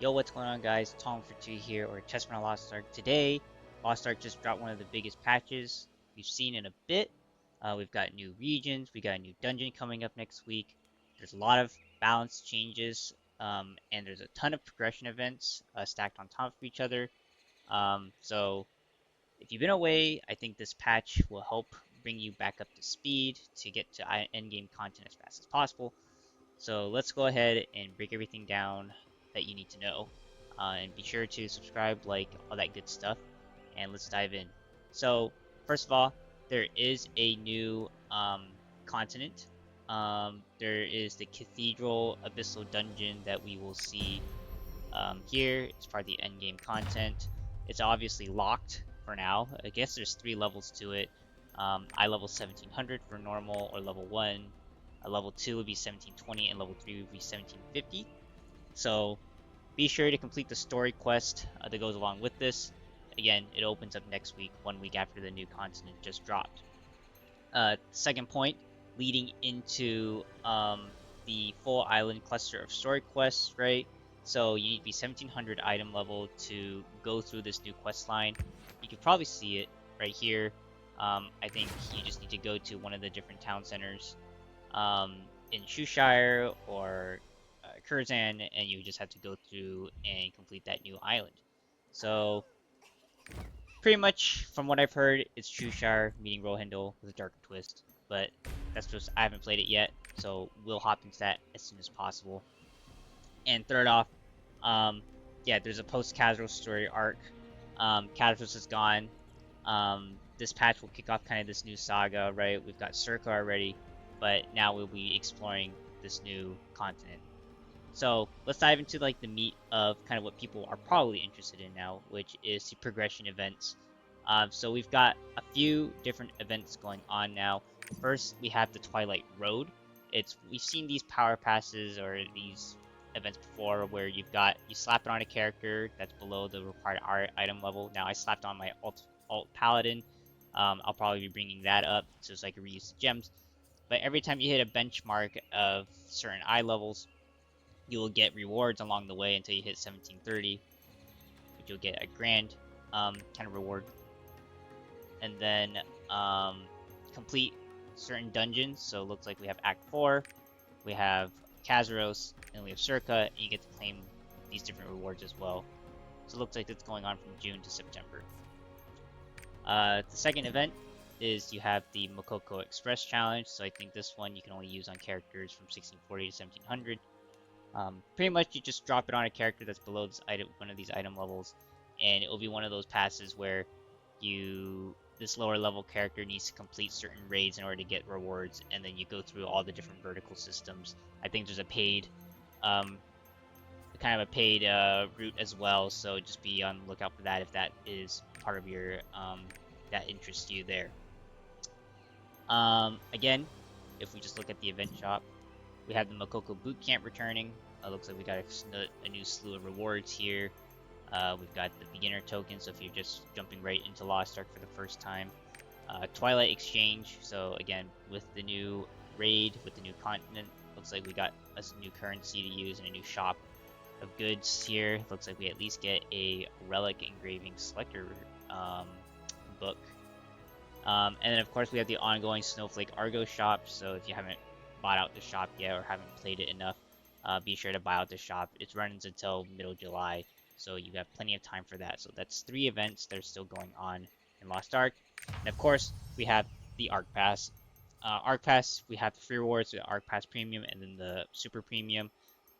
Yo, what's going on, guys? Tom for 2 here, or Chessman on Lost Ark. Today, Lost Ark just dropped one of the biggest patches we've seen in a bit. We've got new regions, we got a new dungeon coming up next week. There's a lot of balance changes, and there's a ton of progression events stacked on top of each other. So, if you've been away, I think this patch will help bring you back up to speed to get to endgame content as fast as possible. So let's go ahead and break everything down that you need to know. And be sure to subscribe, like, all that good stuff. And let's dive in. So, first of all, there is a new continent. There is the Cathedral Abyssal Dungeon that we will see here. It's part of the endgame content. It's obviously locked for now. I guess there's 3 levels to it. I level 1700 for normal or level 1. Level 2 would be 1720 and level 3 would be 1750. So be sure to complete the story quest that goes along with this. Again, it opens up next week, 1 week after the new continent just dropped. Second point, leading into the full island cluster of story quests, right? So you need to be 1700 item level to go through this new quest line. You can probably see it right here. I think you just need to go to one of the different town centers in Shire or Kurzan, and you just have to go through and complete that new island. So pretty much from what I've heard, it's Shire meeting Rohindle with a darker twist, but that's just, I haven't played it yet, so we'll hop into that as soon as possible. And third off, yeah, there's a post-Kazeros story arc. Kazeros is gone. This patch will kick off kind of this new saga, right? We've got Circa already, but now we'll be exploring this new continent. So let's dive into like the meat of kind of what people are probably interested in now, which is the progression events. So we've got a few different events going on now. First, we have the Twilight Road. We've seen these power passes or these events before, where you slap it on a character that's below the required item level. Now I slapped on my alt paladin. I'll probably be bringing that up so I can reuse the gems. But every time you hit a benchmark of certain eye levels, you will get rewards along the way until you hit 1730, which you'll get a grand kind of reward. And then complete certain dungeons. So it looks like we have Act 4, we have Kazeros, and we have Circa, and you get to claim these different rewards as well. So it looks like it's going on from June to September. The second event is you have the Mokoko Express Challenge. So I think this one you can only use on characters from 1640 to 1700. Pretty much you just drop it on a character that's below this one of these item levels, and it will be one of those passes where this lower level character needs to complete certain raids in order to get rewards, and then you go through all the different vertical systems. I think there's a paid kind of a paid route as well, so just be on the lookout for that if that is part of your that interests you there. Again, if we just look at the event shop, we have the Mokoko Bootcamp returning. Looks like we got a new slew of rewards here. We've got the beginner token, so if you're just jumping right into Lost Ark for the first time. Twilight Exchange, so again, with the new raid, with the new continent, looks like we got a new currency to use and a new shop of goods here. Looks like we at least get a relic engraving selector book. And then of course we have the ongoing Snowflake Argo shop, so if you haven't bought out the shop yet or haven't played it enough, be sure to buy out the shop. It runs until middle July, so you have plenty of time for that. So that's 3 events that are still going on in Lost Ark. And of course, we have the Ark Pass. Ark Pass, we have the free rewards, the Ark Pass Premium, and then the Super Premium.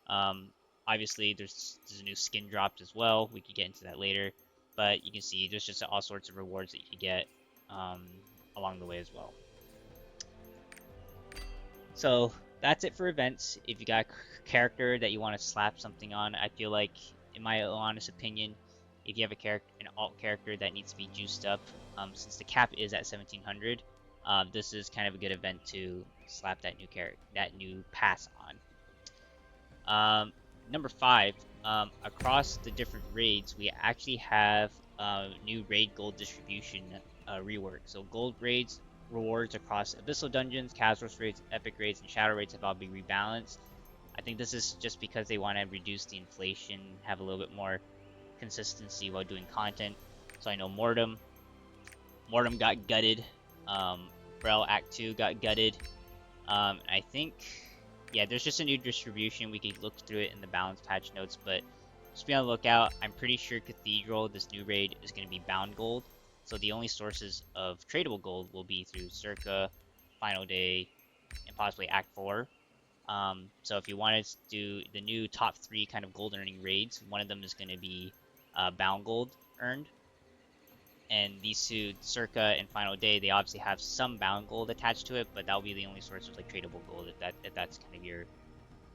Obviously, there's a new skin dropped as well. We could get into that later. But you can see there's just all sorts of rewards that you can get along the way as well. So that's it for events. If you got a character that you want to slap something on, I feel like, in my honest opinion, if you have an alt character that needs to be juiced up, since the cap is at 1700, this is kind of a good event to slap that new pass on. Number 5, across the different raids, we actually have new raid gold distribution rework. So gold raids rewards across Abyssal Dungeons, Kazeros raids, Epic raids, and Shadow raids have all been rebalanced. I think this is just because they want to reduce the inflation, have a little bit more consistency while doing content. So I know Mortem got gutted. Brel Act 2 got gutted. I think, yeah, there's just a new distribution. We could look through it in the balance patch notes, but just be on the lookout. I'm pretty sure Cathedral, this new raid, is going to be bound gold. So the only sources of tradable gold will be through Circa, Final Day, and possibly Act 4. So if you wanted to do the new top 3 kind of gold earning raids, one of them is going to be bound gold earned. And these two, Circa and Final Day, they obviously have some bound gold attached to it, but that'll be the only source of like tradable gold if that's kind of your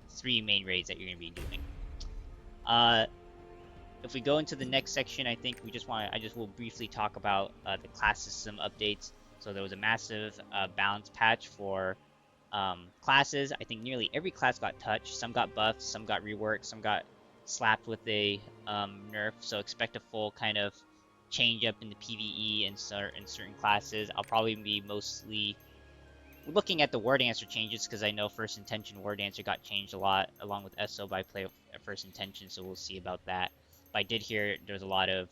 3 main raids that you're going to be doing. If we go into the next section, I think I just will briefly talk about the class system updates. So there was a massive balance patch for classes. I think nearly every class got touched. Some got buffed, some got reworked, some got slapped with a nerf. So expect a full kind of change up in the PvE in certain classes. I'll probably be mostly looking at the word answer changes because I know First Intention word answer got changed a lot along with SO by play at First Intention, so we'll see about that. But I did hear there's a lot of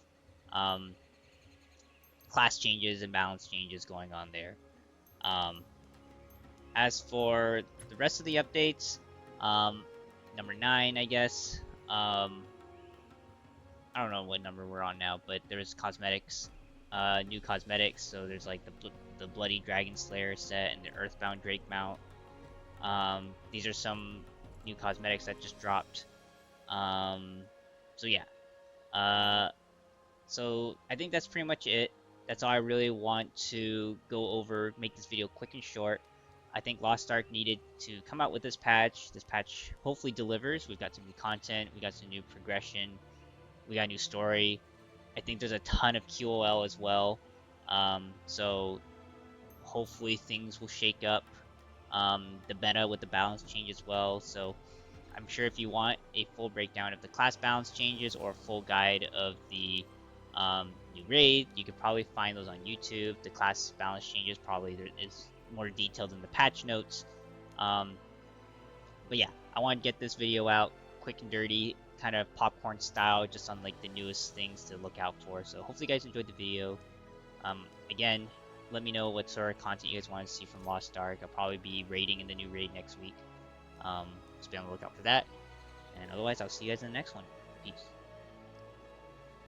class changes and balance changes going on there. As for the rest of the updates, number 9, I guess. I don't know what number we're on now, but there's cosmetics, new cosmetics. So there's like the Bloody Dragon Slayer set and the Earthbound Drake mount. These are some new cosmetics that just dropped. So yeah. So I think that's pretty much it. That's all I really want to go over. Make this video quick and short. I think Lost Ark needed to come out with this patch. This patch hopefully delivers. We've got some new content. We got some new progression. We got a new story. I think there's a ton of QOL as well. So hopefully things will shake up. The meta with the balance change as well. So I'm sure if you want a full breakdown of the class balance changes or a full guide of the new raid, you could probably find those on YouTube. The class balance changes probably is more detailed in the patch notes. But yeah, I want to get this video out quick and dirty, kind of popcorn style, just on like the newest things to look out for. So hopefully you guys enjoyed the video. Again, let me know what sort of content you guys want to see from Lost Ark. I'll probably be raiding in the new raid next week. So be on the lookout for that. And otherwise, I'll see you guys in the next one. Peace.